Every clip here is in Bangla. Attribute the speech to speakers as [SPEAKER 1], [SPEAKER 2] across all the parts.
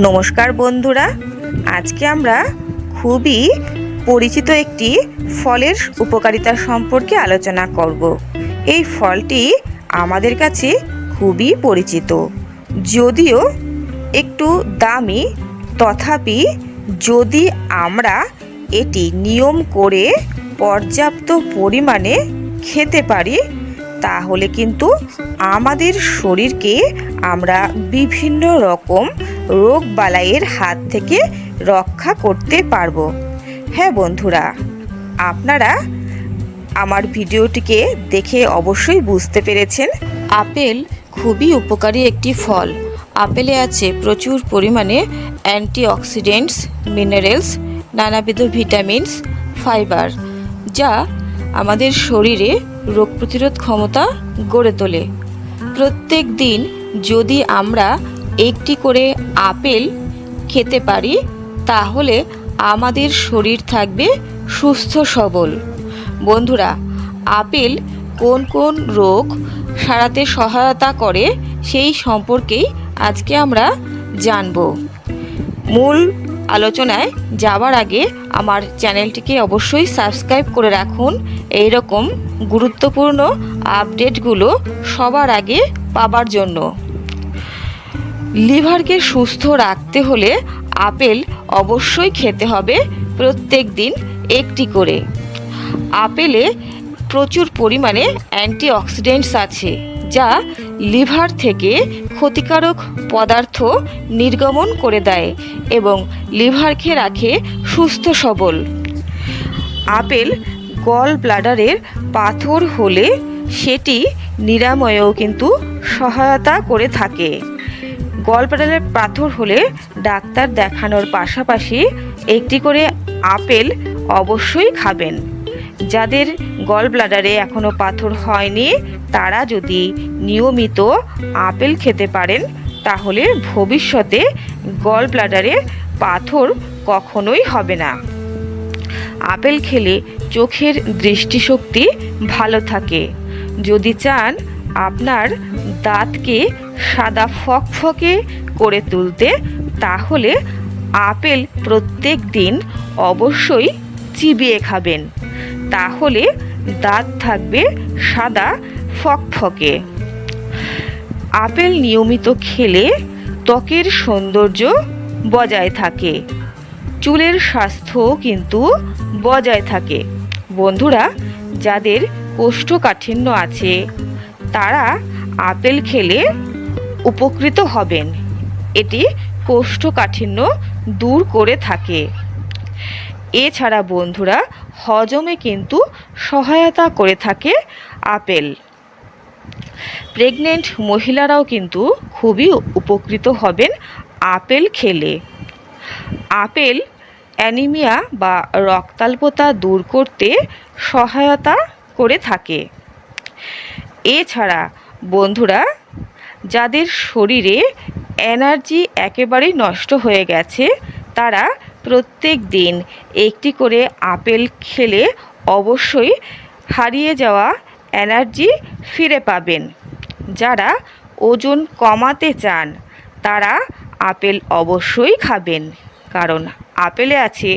[SPEAKER 1] নমস্কার বন্ধুরা, আজকে আমরা খুবই পরিচিত একটি ফলের উপকারিতা সম্পর্কে আলোচনা করব। এই ফলটি আমাদের কাছে খুবই পরিচিত, যদিও একটু দামি, তথাপি যদি আমরা এটি নিয়ম করে পর্যাপ্ত পরিমাণে খেতে পারি তাহলে কিন্তু আমাদের শরীরকে আমরা বিভিন্ন রকম রোগবালাইয়ের হাত থেকে রক্ষা করতে পারবো। হ্যাঁ বন্ধুরা, আপনারা আমার ভিডিওটিকে দেখে অবশ্যই বুঝতে পেরেছেন। আপেল খুবই উপকারী একটি ফল। আপেলে আছে প্রচুর পরিমাণে অ্যান্টিঅক্সিডেন্টস, মিনারেলস, নানাবিধ ভিটামিনস, ফাইবার, যা আমাদের শরীরে রোগ প্রতিরোধ ক্ষমতা গড়ে তোলে। প্রত্যেক দিন যদি আমরা একটি করে আপেল খেতে পারি তাহলে আমাদের শরীর থাকবে সুস্থ সবল। বন্ধুরা, আপেল কোন কোন রোগ সারাতে সহায়তা করে সেই সম্পর্কেই আজকে আমরা জানব। মূল আলোচনায় যাওয়ার আগে আমার চ্যানেলটিকে অবশ্যই সাবস্ক্রাইব করে রাখুন, এই রকম গুরুত্বপূর্ণ আপডেটগুলো সবার আগে পাবার জন্য। লিভারকে সুস্থ রাখতে হলে আপেল অবশ্যই খেতে হবে প্রত্যেক দিন একটি করে। আপেলে প্রচুর পরিমাণে অ্যান্টিঅক্সিডেন্টস আছে, যা লিভার থেকে ক্ষতিকারক পদার্থ নির্গমন করে দেয় এবং লিভারকে রাখে সুস্থ সবল। আপেল গল ব্লাডারের পাথর হলে সেটি নিরাময়েও কিন্তু সহায়তা করে থাকে। গল ব্লাডারের পাথর হলে ডাক্তার দেখানোর পাশাপাশি একটি করে আপেল অবশ্যই খাবেন। যাদের গল ব্লাডারে এখনও পাথর হয়নি তারা যদি নিয়মিত আপেল খেতে পারেন তাহলে ভবিষ্যতে গল ব্লাডারে পাথর কখনোই হবে না। আপেল খেলে চোখের দৃষ্টিশক্তি ভালো থাকে। যদি চান আপনার দাঁতকে সাদা ফকফকে করে তুলতে তাহলে আপেল প্রত্যেক দিন অবশ্যই চিবিয়ে খাবেন, তাহলে দাঁত থাকবে সাদা ফকফকে। আপেল নিয়মিত খেলে ত্বকের সৌন্দর্য বজায় থাকে, চুলের স্বাস্থ্য কিন্তু বজায় থাকে। বন্ধুরা, যাদের কোষ্ঠকাঠিন্য আছে তারা আপেল খেলে উপকৃত হবেন। এটি কোষ্ঠকাঠিন্য দূর করে থাকে। এছাড়া বন্ধুরা, হজমে কিন্তু সহায়তা করে থাকে আপেল। প্রেগনেন্ট মহিলারাও কিন্তু খুবই উপকৃত হবেন আপেল খেলে। আপেল অ্যানিমিয়া বা রক্তাল্পতা দূর করতে সহায়তা করে থাকে। এছাড়া বন্ধুরা, যাদের শরীরে এনার্জি একেবারেই নষ্ট হয়ে গেছে তারা প্রত্যেক দিন একটি করে আপেল খেলে অবশ্যই হারিয়ে যাওয়া এনার্জি ফিরে পাবেন। যারা ওজন কমাতে চান তারা আপেল অবশ্যই খাবেন, কারণ আপেলে আছে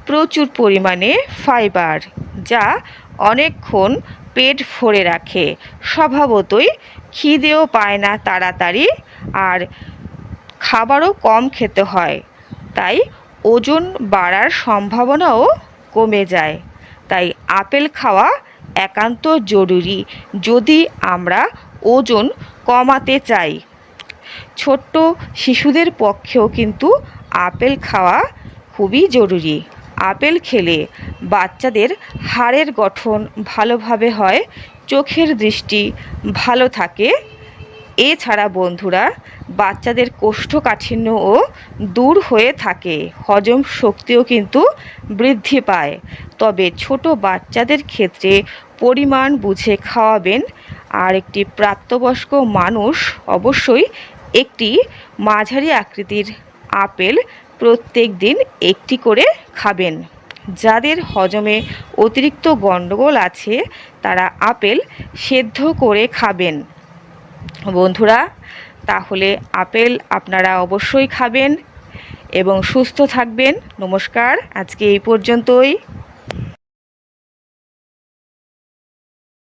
[SPEAKER 1] প্রচুর পরিমাণে ফাইবার, যা অনেকক্ষণ পেট ভরে রাখে। স্বভাবতই খিদেও পায় না তাড়াতাড়ি, আর খাবারও কম খেতে হয়, তাই ওজন বাড়ার সম্ভাবনাও কমে যায়। তাই আপেল খাওয়া একান্ত জরুরি যদি আমরা ওজন কমাতে চাই। ছোট্ট শিশুদের পক্ষেও কিন্তু আপেল খাওয়া খুবই জরুরি। আপেল খেলে বাচ্চাদের হাড়ের গঠন ভালোভাবে হয়, চোখের দৃষ্টি ভালো থাকে। এছাড়া বন্ধুরা, বাচ্চাদের কোষ্ঠকাঠিন্যও দূর হয়ে থাকে, হজম শক্তিও কিন্তু বৃদ্ধি পায়। তবে ছোট বাচ্চাদের ক্ষেত্রে পরিমাণ বুঝে খাওয়াবেন। আর একটি প্রাপ্তবয়স্ক মানুষ অবশ্যই একটি মাঝারি আকৃতির আপেল প্রত্যেক দিন একটি করে খাবেন। যাদের হজমে অতিরিক্ত গণ্ডগোল আছে তারা আপেল সেদ্ধ করে খাবেন। বন্ধুরা, তাহলে আপেল আপনারা অবশ্যই খাবেন। এবং সুস্থ থাকবেন। নমস্কার, আজকে এই পর্যন্তই।